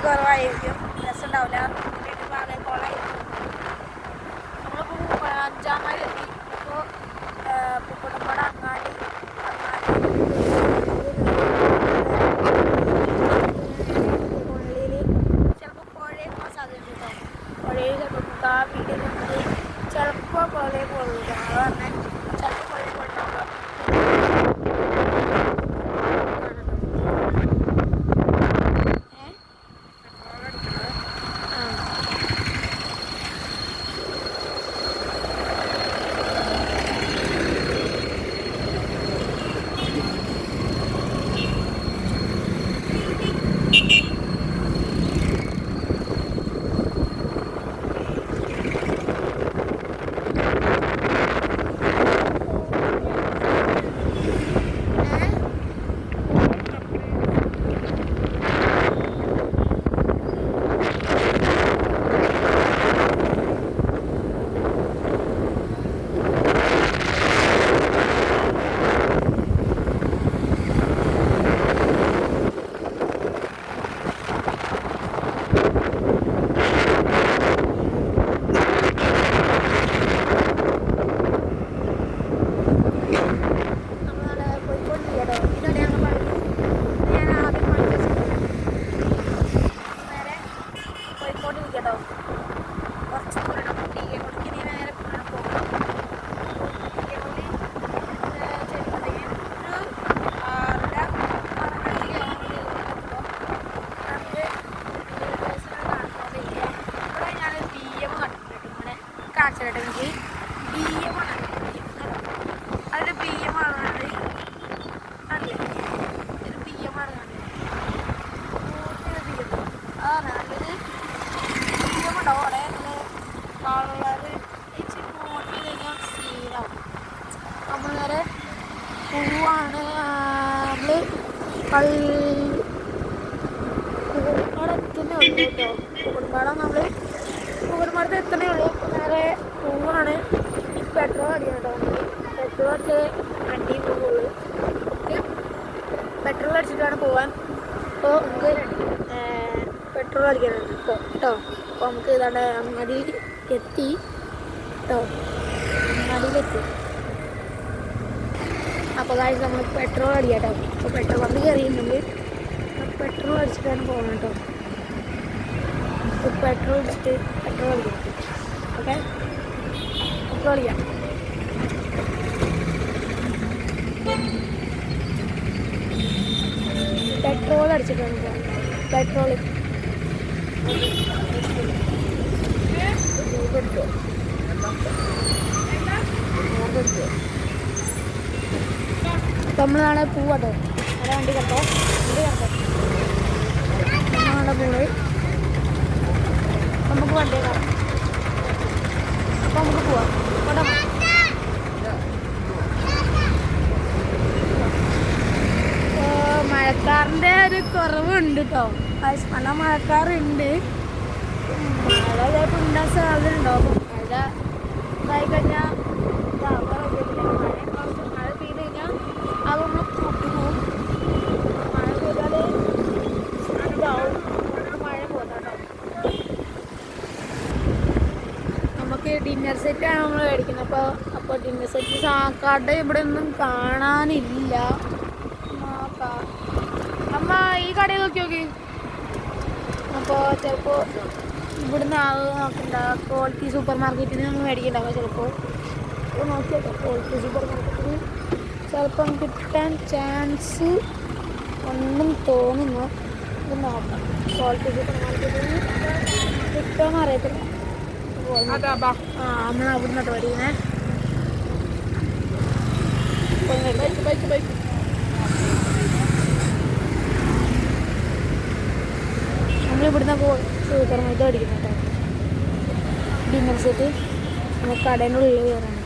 കുറവായിരിക്കും, രസമുണ്ടാവില്ല. ഭാഗം കുളമായിരിക്കും. നമ്മളിപ്പോൾ 5-ാം മൈൽ എത്തി. ഇപ്പോൾ പൂക്കോട്ടുംപാട അങ്ങാടി ഉള്ളിൽ ചിലപ്പോൾ പുഴയിൽ പോകാൻ സാധ്യതയുണ്ട് കേട്ടോ. പുഴയിൽ ചിലപ്പോൾ മുക്കാൻ വീട്ടിൽ ചിലപ്പോൾ പുഴയിൽ പോകുള്ളൂ. അത് പറഞ്ഞാൽ ചിലപ്പോൾ പുഴയിൽ പോയിട്ടുണ്ടാവുക. നമ്മളേറെ പൂവാണ്. പൂക്കോട്ടുംപാടം എത്തുന്നേ ഉള്ളൂ കേട്ടോ. പൂക്കോട്ടുംപാടം നമ്മൾ പൂക്കോട്ടുംപാടത്ത് എത്തണേ ഉള്ളൂ. നേരെ പൂവാണ്. പെട്രോൾ അടിക്കണം കേട്ടോ. പെട്രോൾ അടിച്ച് വണ്ടി പോകുള്ളൂ. പെട്രോൾ അടിച്ചിട്ടാണ് പോകാൻ. അപ്പോൾ നമുക്ക് പെട്രോൾ അടിക്കാനുണ്ട് ഇപ്പോൾ കേട്ടോ. അപ്പോൾ നമുക്ക് ഇതാണ്ട് അങ്ങാടിയിൽ എത്തി കേട്ടോ. അങ്ങാടിയിലെത്തി. അപ്പോൾ കാര്യം നമ്മൾ പെട്രോൾ അടിക്കാം കേട്ടോ. അപ്പോൾ പെട്രോൾ പമ്പ് കയറിയിട്ടുണ്ടെങ്കിൽ പെട്രോൾ അടിച്ചിട്ടാണ് പോകണം കേട്ടോ. പെട്രോൾ അടിച്ചിട്ട് പെട്രോൾ അടിക്കണം. ഓക്കെ, പെട്രോൾ ചെയ്യാം. പെട്രോൾ അടിച്ചിട്ടാണ് പെട്രോൾ നമ്മൾ നാളെ പോവാട്ടോ. അവിടെ വണ്ടി കണ്ടോ, നമ്മളാണ് പോണത്. നമുക്ക് വണ്ടി കാണാം. അപ്പം നമുക്ക് പോവാം. കൊണ്ടാ മഴക്കാറിൻ്റെ ഒരു കുറവുണ്ട് കേട്ടോ. നല്ല മഴക്കാറുണ്ട്. മഴ ചിലപ്പോൾ ഉണ്ടാകാൻ സാധ്യത ഉണ്ടോ. അപ്പം മഴ ഇതായി കഴിഞ്ഞാൽ മഴ പെയ്ത് കഴിഞ്ഞാൽ അതൊന്ന് പൊട്ടുപോകും. മഴ പെയ്താൽ ഇതാവും. മഴ പോകുന്നുണ്ടോ. നമുക്ക് ഡിന്നർ സെറ്റാണ് നമ്മൾ മേടിക്കുന്നത്. അപ്പോൾ ഡിന്നർ സെറ്റ് കട ഇവിടെ ഒന്നും കാണാനില്ല. അമ്മ ഈ കടയിൽ നോക്കി. അപ്പോൾ ചിലപ്പോൾ ഇവിടുന്ന് നോക്കണ്ട, ക്വാളിറ്റി സൂപ്പർ മാർക്കറ്റിൽ നമ്മൾ മേടിക്കണ്ടാവുക. ചിലപ്പോൾ നോക്കിയാൽ ക്വാളിറ്റി സൂപ്പർ മാർക്കറ്റിൽ ചിലപ്പം കിട്ടാൻ ചാൻസ് ഒന്നും തോന്നുന്നു. ഇത് നോക്കാം. ക്വാളിറ്റി സൂപ്പർ മാർക്കറ്റിൽ കിട്ടുമെന്ന് അറിയത്തില്ല. നമ്മൾ അവിടെ നിന്നോട്ട് മേടിക്കുന്നേ. നമ്മളിവിടുന്ന് സൂപ്പർ മാർക്കറ്റ് മേടിക്കുന്നത് കേട്ടോ. ഡിന്നർ സെറ്റ് നമ്മൾ കടേൻ്റെ ഉള്ളിൽ കയറാണ്.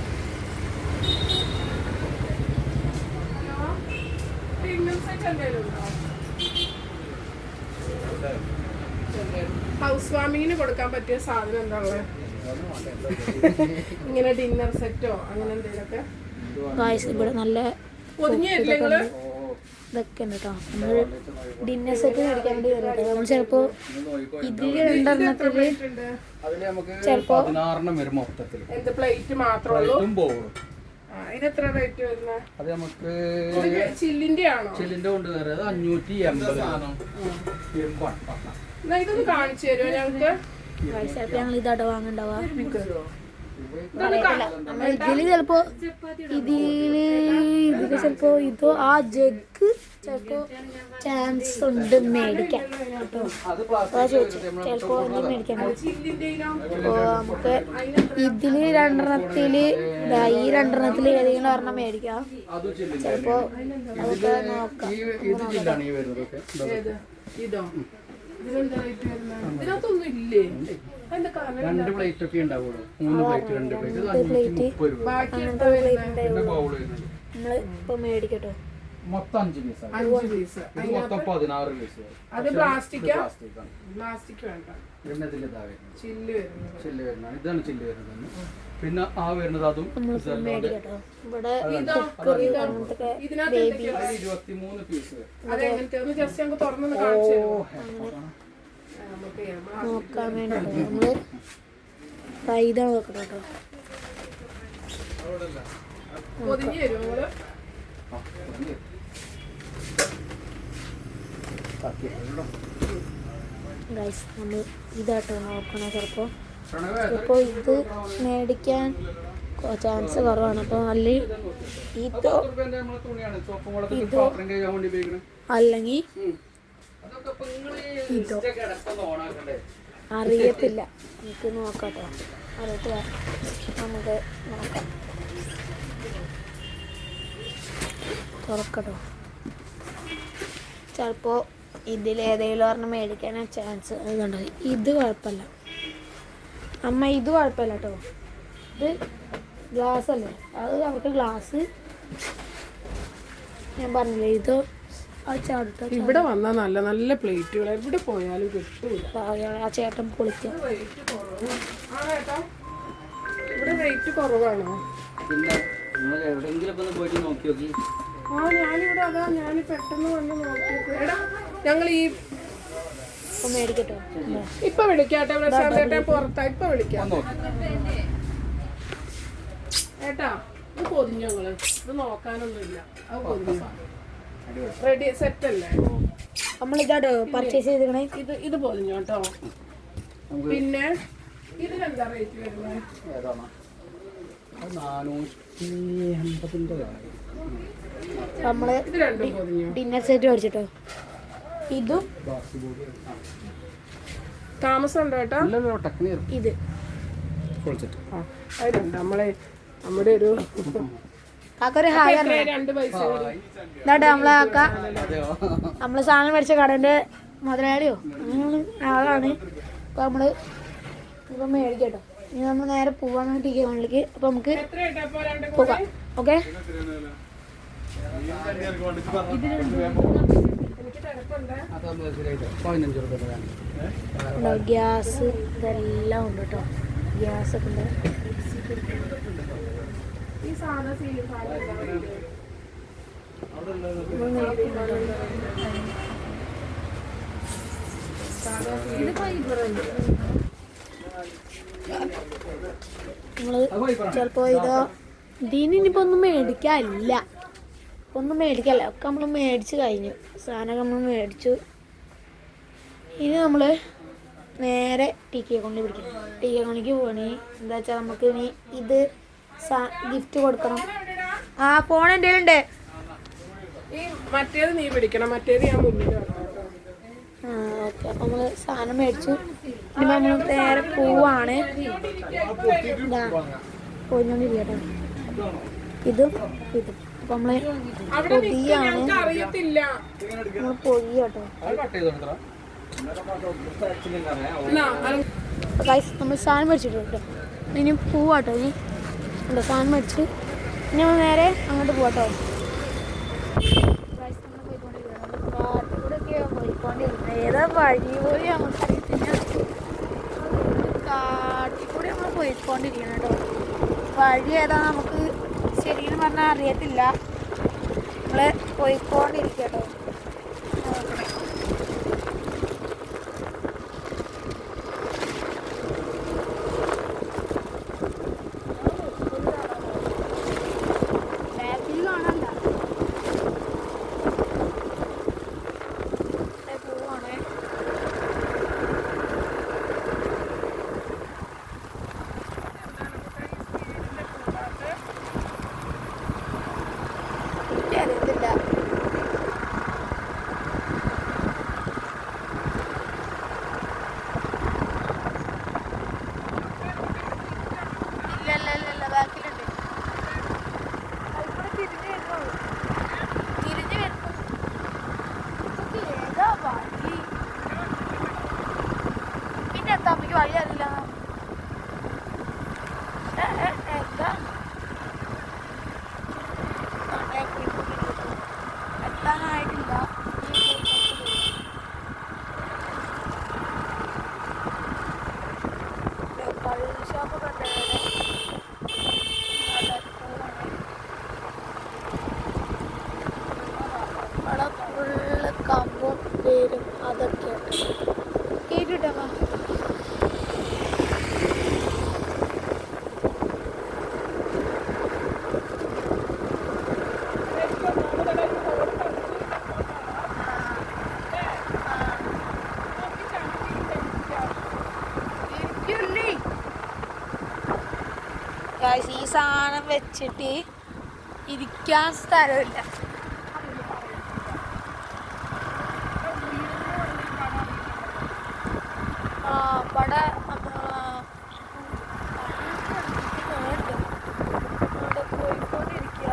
ഹൗസ് വാമിങ്ങിന് കൊടുക്കാൻ പറ്റിയ സാധനം എന്താ ഉള്ളത്? ഇങ്ങനെ ഡിന്നർ സെറ്റോ അങ്ങനെ എന്തെങ്കിലുമൊക്കെ ഇവിടെ നല്ല ഇതൊക്കെ ഉണ്ട് കേട്ടോ. നമ്മൾ ഡിന്നർ സെറ്റ് മേടിക്കാൻ വേണ്ടി വരും. നമ്മൾ ചിലപ്പോ ഇതിൽ രണ്ടെണ്ണത്തില് ചിലപ്പോ പ്ലേറ്റ് മാത്രമേ ഉള്ളൂ. അതിനെത്ര റേറ്റ് വരുന്നത്? അത് നമുക്ക് ചില്ലിന്റെ ആണോ? ചില്ലിന്റെ കൊണ്ട് കയറിയത് 580. ഇതൊന്ന് കാണിച്ചു തരുമോ ഞങ്ങൾക്ക്? ചിലപ്പോ ഞങ്ങൾ ഇതാട്ടോ വാങ്ങണ്ടാവാ. ഇതില് ചിലപ്പോ ഇതില് ചിലപ്പോ ഇതോ ആ ജഗ് ചിലപ്പോ ചാൻസ് ഉണ്ട് മേടിക്കാൻ കേട്ടോ. അതാ ചോദിച്ചു, ചിലപ്പോ ഇനി മേടിക്കാൻ. അപ്പോൾ നമുക്ക് ഇതില് രണ്ടെണ്ണത്തില് ഈ രണ്ടെണ്ണത്തില് ഏതെങ്കിലും ഒരെണ്ണം മേടിക്കാം. ചിലപ്പോ നമുക്ക് നോക്കാം. ഇതിനകത്തൊന്നും ഇല്ലേ? രണ്ട് പ്ലേറ്റ് ഒക്കെ ഉണ്ടാവുള്ളൂ. 3 പ്ലേറ്റ് 2 പ്ലേറ്റ് നമ്മള് ഇപ്പൊ മേടിക്കട്ടോ. മൊത്തം 5 പീസ്. മൊത്തം 16 പീസ്. അത് പ്ലാസ്റ്റിക് വേണ്ട. ചില്ല് വരുന്നതാണ്. ഇതാണ് ചില്ല് വരുന്നത്. പിന്നെ ആ വരുന്നത് അതും മേടിക്കട്ടോ. ഇവിടെ 23 പീസ്. ജസ്റ്റ് ഞങ്ങൾക്ക് തുറന്നു കാണിച്ചു നോക്കാൻ വേണ്ടി നമ്മള് ഫൈദ നോക്കണം കേട്ടോ. പൊതിഞ്ഞു തരുമോ നിങ്ങള്? ഗൈസ് നമ്മൾ ഇതാട്ടോ നോക്കണം. ചിലപ്പോൾ ഇത് മേടിക്കാൻ ചാൻസ് കുറവാണ്. അപ്പോൾ അല്ലെങ്കിൽ ഇതോ അറിയത്തില്ല. എനിക്ക് നോക്കാട്ടോ. അറിയത്തില്ല, നമുക്ക് നോക്കാം. തുറക്കട്ടോ. ചിലപ്പോൾ ഇതിലേതെങ്കിലും ഒരെണ്ണം മേടിക്കാൻ ചാൻസ് അതുകൊണ്ട് ഇത് കുഴപ്പമില്ല. അമ്മ ഇത് കുഴപ്പമില്ല കേട്ടോ. ഇത് ഗ്ലാസ് അല്ലേ, അത് അവർക്ക് ഗ്ലാസ് ഞാൻ പറഞ്ഞില്ലേ. ഇത് ഇവിടെ വന്നാൽ നല്ല നല്ല പ്ലേറ്റുകൾ എവിടെ പോയാലും കിട്ടൂല. ആ ചേട്ടൻ പൊളിക്കാം. ഇവിടെ റേറ്റ് കുറവാണോ? ഞാൻ പെട്ടെന്ന് വന്ന് നോക്കിയത്. എടാ ഞങ്ങൾ ഈ മേടിക്കട്ടോ. ഇപ്പൊ വിളിക്കാട്ടെ പ്രശാന്തേട്ടൻ പുറത്താ. ഇപ്പൊ വിളിക്കാം ഏട്ടാ. ഇത് പൊതിഞ്ഞു ഞങ്ങള്. ഇത് നോക്കാനൊന്നുമില്ല. അത് പൊതിഞ്ഞു റെഡി സെറ്റ് അല്ലേ? നമ്മൾ ഇതാട്ടോ പർച്ചേസ് ചെയ്തിരിക്കണേ. ഇത് പൊതിഞ്ഞു കേട്ടോ. പിന്നെ ഇതിനെന്താ റേറ്റ് വരുന്നത്? ഏതാണ്? 480 നമ്മള് ഇത് രണ്ടും പൊതിഞ്ഞോ? Dinner set മേടിച്ചിട്ടോ. ഇതും താമസം ഉണ്ടോ കേട്ടോ? ഇത് ആ അതിലുണ്ട് നമ്മുടെ ഒരു കാക്കൊരു ഹായ് എത്രയാ 2 പൈസ കൂടി? ഇതാട്ടെ നമ്മളെ കാക്ക നമ്മള് സാധനം മേടിച്ച കടന്റെ മുതലാളിയോ അങ്ങനെ ആളാണ്. അപ്പൊ നമ്മള് ഇപ്പൊ മേടിക്കട്ടോ. ഇനി നമ്മൾ നേരെ പോവാൻ ടിക്കറ്റ് കോണിലേക്ക്. അപ്പൊ നമുക്ക് എത്ര കേട്ടോ അപ്പൊ 2 പോകാം. ഓക്കെ എനിക്ക് തിരക്കുണ്ട്. 15 രൂപ. ഗ്യാസ് ഇതെല്ലാം ഉണ്ട് കേട്ടോ. ഗ്യാസ് ഒക്കെ ഉണ്ട്. ഈ സാധാ സീലിംഗ് ഫാൻ നമ്മള് ചിലപ്പോ ഇതിനിപ്പോ ഒന്നും മേടിക്കാനില്ല. ഒന്നും മേടിക്കല്ല. ഒക്കെ നമ്മൾ മേടിച്ച് കഴിഞ്ഞു. സാധനമൊക്കെ നമ്മൾ മേടിച്ചു. ഇനി നമ്മള് നേരെ ടി കെ കൊണ്ട് പിടിക്കണം. ടി കെ കൊണ്ടിക്ക് പോകണേ. എന്താ വെച്ചാൽ നമുക്ക് ഇനി ഇത് ഗിഫ്റ്റ് കൊടുക്കണം. ആ ഫോൺ എൻ്റെ ഉണ്ട്. ഈ മറ്റേത് നീ പിടിക്കണം, മറ്റേത് ഞാൻ മുന്നിൽ വെക്കാം കേട്ടോ. ആ ഓക്കെ. അപ്പം നമ്മൾ സാധനം മേടിച്ചു. ഇനി നമ്മൾ നേരെ പോവാണ്. പോയിക്കൊണ്ടിരിക്കട്ടോ. ഇതും ഇതും അപ്പം നമ്മള് അവിടെ ഞങ്ങൾക്ക് അറിയത്തില്ല. നമ്മൾ പൊതി കേട്ടോ. നമ്മൾ സാധനം മേടിച്ചിട്ടുണ്ട് കേട്ടോ. ഇനി പോവാട്ടോ. ഇനി എന്താ സാധനം മേടിച്ച് ഇനി നമ്മൾ നേരെ അങ്ങോട്ട് പോവാട്ടോ. പോയിക്കൊണ്ടിരിക്കുന്നത് ഏതാ വഴി പോയി അങ്ങോട്ട് കാട്ടിക്കൂടി നമ്മൾ പോയിക്കൊണ്ടിരിക്കണം കേട്ടോ. വഴി ഏതാ നമുക്ക് ശരിയെന്ന് പറഞ്ഞാൽ അറിയത്തില്ല. നമ്മള് പോയിക്കൊണ്ടിരിക്കട്ടോ. അറിയത്തില്ല. ഇല്ല ബാക്കിലുണ്ട്. തിരിഞ്ഞു വരുന്നു. ഏതാ വഴി? പിന്നെ എന്താ അമ്മയ്ക്ക് വഴി അറിയില്ല. എന്താ എത്താനായിട്ടില്ല. കള്ള് ഷോപ്പൊക്കെ ഉണ്ട് അവിടെ ഫുള്ള് കമ്പും പേരും അതൊക്കെ കേട്ടിട്ടമ്മ. ഈ സാധനം വെച്ചിട്ട് ഇരിക്കാൻ സ്ഥലമില്ല. ഇവിടെ പോയിക്കൊണ്ടിരിക്കുക.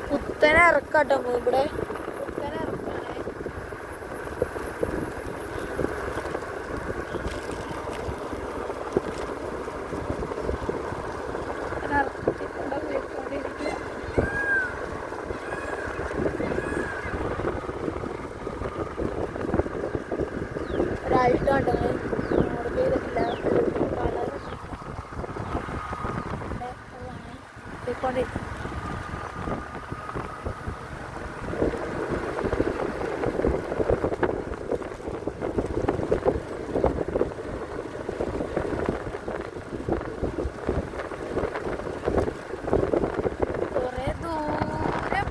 കുത്തനെ ഇറക്കാട്ടോ ഇവിടെ. കുത്തനെ ഇറക്കാണ്. ഒരാഴ്ച കണ്ടോ ഓർഡർ ചെയ്തിട്ടില്ല. പോയിക്കൊണ്ടിരിക്കും. കുറേ ദൂരം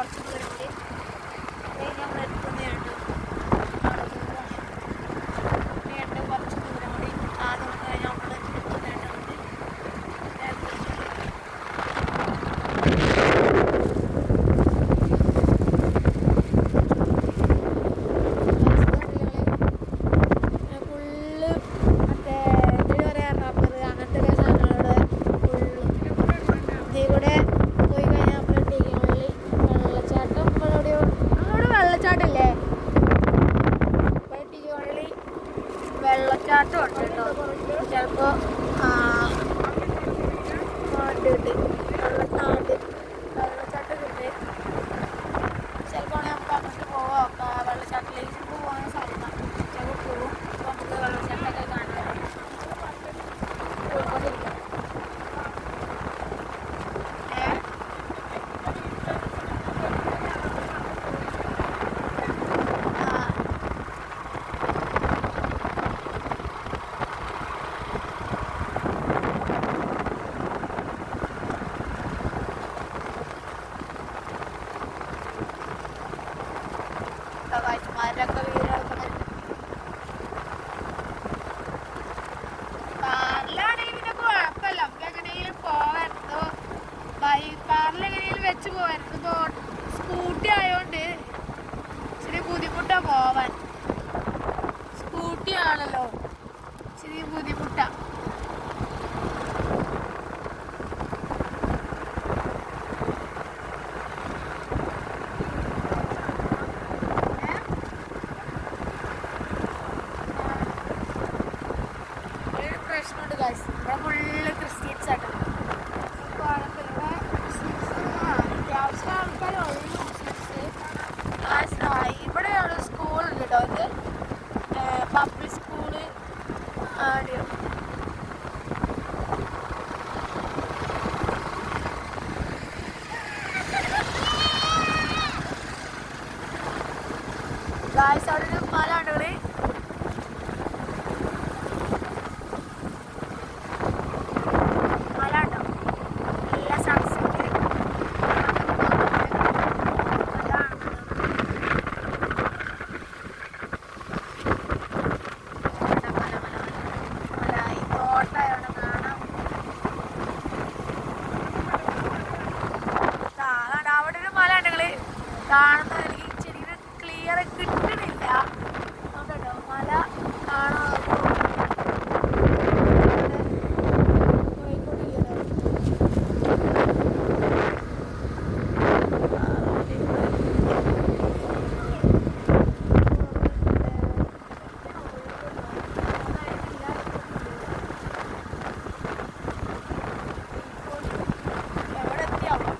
കുറച്ച് ദൂരം കൂടി നമ്മൾ എത്തുന്നതാണ്. അവിടെ പോകുന്നുണ്ട് കുറച്ച് ദൂരം കൂടി. അതൊക്കെ കഴിഞ്ഞാൽ നമ്മൾ എത്തുന്നതാണ്. ഫുള്ള് മറ്റേ എന്താ പറയുക റബ്ബർ അങ്ങനത്തെ സാധനങ്ങളുടെ ഫുള്ള് ഇതിൽ കൂടെ പോയി കഴിഞ്ഞാൽ നമ്മുടെ ടീമുകളിൽ വെള്ളച്ചാട്ടം ഇവിടെ വെള്ളച്ചാട്ടം ഇല്ലേ? ഇവിടെ ടീമുകളിൽ വെള്ളച്ചാട്ടം ഉണ്ട് കേട്ടോ. ചിലപ്പോൾ വെള്ളച്ചാട്ടം ഉണ്ട്. ചിലപ്പോൾ നമുക്ക് അങ്ങോട്ട് പോവാം. വെള്ളച്ചാട്ടത്തിലേക്ക് പോകാൻ സാധ്യത ചിലപ്പോൾ പോകും. അപ്പോൾ നമുക്ക് വെള്ളച്ചാട്ടമൊക്കെ കാണാം. പോയിക്കൊണ്ടിരിക്കാം. കാറ്റുമാരൊക്കെ വീടുകളൊക്കെ കാറിലാണെങ്കിൽ പിന്നെ കുഴപ്പമില്ല. നമുക്ക് എങ്ങനെയെങ്കിലും പോവായിരുന്നു. കാറിൽ എങ്ങനെയെങ്കിലും വെച്ച് പോവായിരുന്നു. ഇപ്പോൾ സ്കൂട്ടി ആയതുകൊണ്ട് ഇച്ചിരി ബുദ്ധിമുട്ടാണ് പോവാൻ. സ്കൂട്ടി ആണല്ലോ ഇച്ചിരി ബുദ്ധിമുട്ടാണ്. പ്രശ്നമുണ്ട് ഗൈസ്. ഇവിടെ ഫുള്ള് ക്രിസ്ത്യൻസ് ആട്ടോ. കുഴപ്പമില്ല. അത്യാവശ്യം ആൾക്കാരുള്ളൂ മുസ്ലിംസ്. ഇവിടെയാണ് സ്കൂളുണ്ട് കേട്ടോ. ഇത് പബ്ലിക് സ്കൂള് ആണ്. ഗൈസ് അവിടെ ഒരു മല ഉണ്ട്. ഇവിടെ കാണുന്നത് എനിക്ക് ചെറിയ ക്ലിയർ കിട്ടണില്ല. അതുകൊണ്ടോ മല കാണാൻ എവിടെ എത്തിയാവോ?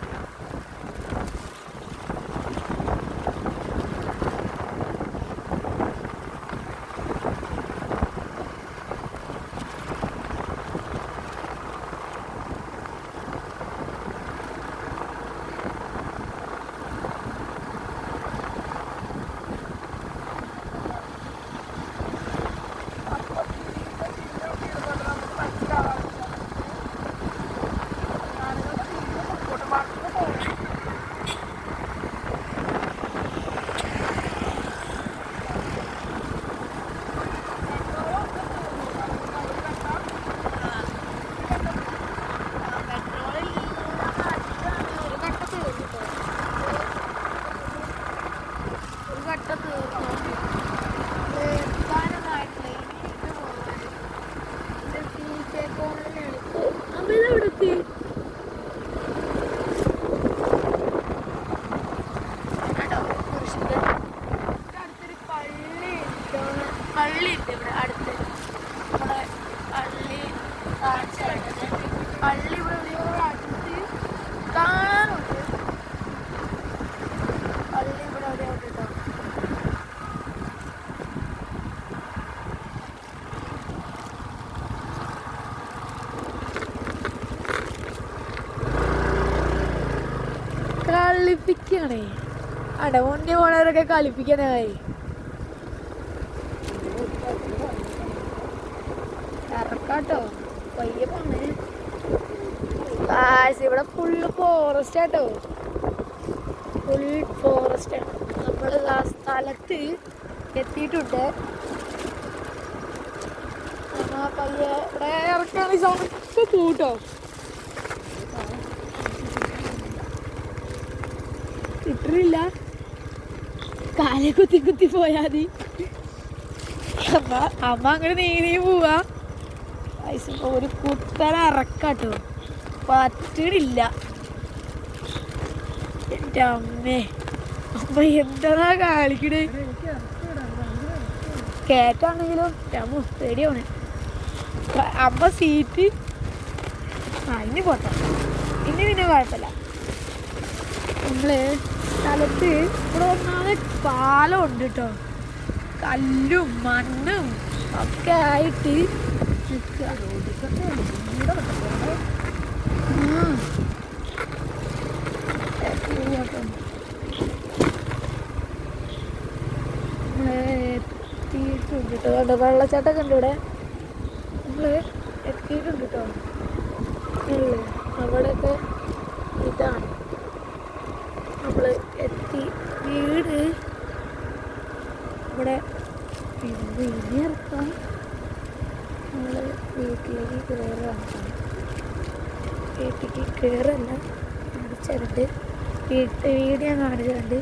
പള്ളി ഉണ്ട് ഇവിടെ അടുത്ത്. നമ്മുടെ പള്ളി പള്ളി ഇവിടെ അടുത്ത് കാണാനുണ്ട്. പള്ളി ഇവിടെ എവിടെയുണ്ട് കേട്ടോ. കളിപ്പിക്കണേ അട മുന്നേ പോണവരൊക്കെ കളിപ്പിക്കണേ. ഇറക്കാട്ടോ പയ്യെ പോണേ. ഇവിടെ ഫുള്ള് ഫോറസ്റ്റ് ആട്ടോ. ഫുൾ ഫോറസ്റ്റ് ആണ്. നമ്മൾ ആ സ്ഥലത്ത് എത്തിയിട്ടുണ്ട്. പയ്യെ ഇവിടെ ഇറക്കാണ് സൗണ്ട് കൂട്ടോ. കിട്ടണില്ല, കാലെ കുത്തി കുത്തി പോയാ മതി. അമ്മ അങ്ങനെ നീങ്ങി പോവാ. ഒരു കുത്തനെ ഇറക്കാട്ടോ, പറ്റണില്ല. എൻ്റെ അമ്മേ, അമ്മ എന്താ കാണിക്കണേ. കേറ്റാണെങ്കിലും അമ്മ പേടിയാണ്. അമ്മ സീറ്റ് ഇനി പോട്ടെ, ഇനി പിന്നെ കുഴപ്പമില്ല. നമ്മള് സ്ഥലത്ത് ഇവിടെ ഒന്നാമത് പാലം ഉണ്ട് കേട്ടോ. കല്ലും മണ്ണും ഒക്കെ ആയിട്ട് എത്തിയിട്ടുണ്ട് കേട്ടോ. കണ്ടോ വെള്ളച്ചാട്ടമൊക്കെ ഉണ്ട് ഇവിടെ. നമ്മള് എത്തിയിട്ടുണ്ട് കേട്ടോ. അവിടെയൊക്കെ ഇതാണ് നമ്മള് എത്തി. വീട് ഇവിടെ പിന്നെ ഇനി ഇറക്കാം. നമ്മള് വീട്ടിലേക്ക് കയറാണ്. വീട്ടിലേക്ക് കയറല്ല, കാണിച്ചിട്ടുണ്ട്. വീട് ഞാൻ കാണിച്ചിട്ടുണ്ട്.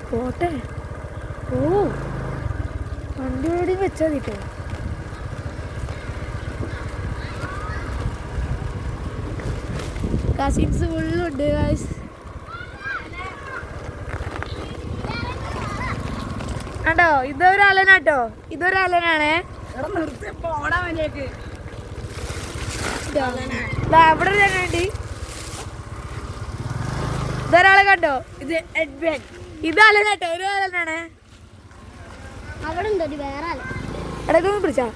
പോട്ടെ. ഓ വണ്ടി ഓടി വെച്ചാൽ മതിട്ടോ. Cousins ഫുള്ളുണ്ട് guys. കണ്ടോ, ഇതൊരു അലനാട്ടോ, ഇതൊരു അലനാണേ. അവിടെ ഒരു ജനുണ്ട്. ഇതൊരാളെ കണ്ടോ, ഇത് എഡ്വൻ. ഇത് അലനാട്ടോ, ഒരു അലനാണ്. അവിടെ ഉണ്ടോ വേറെ ആള്? ഇടയ്ക്കൊന്ന് പിടിച്ചാ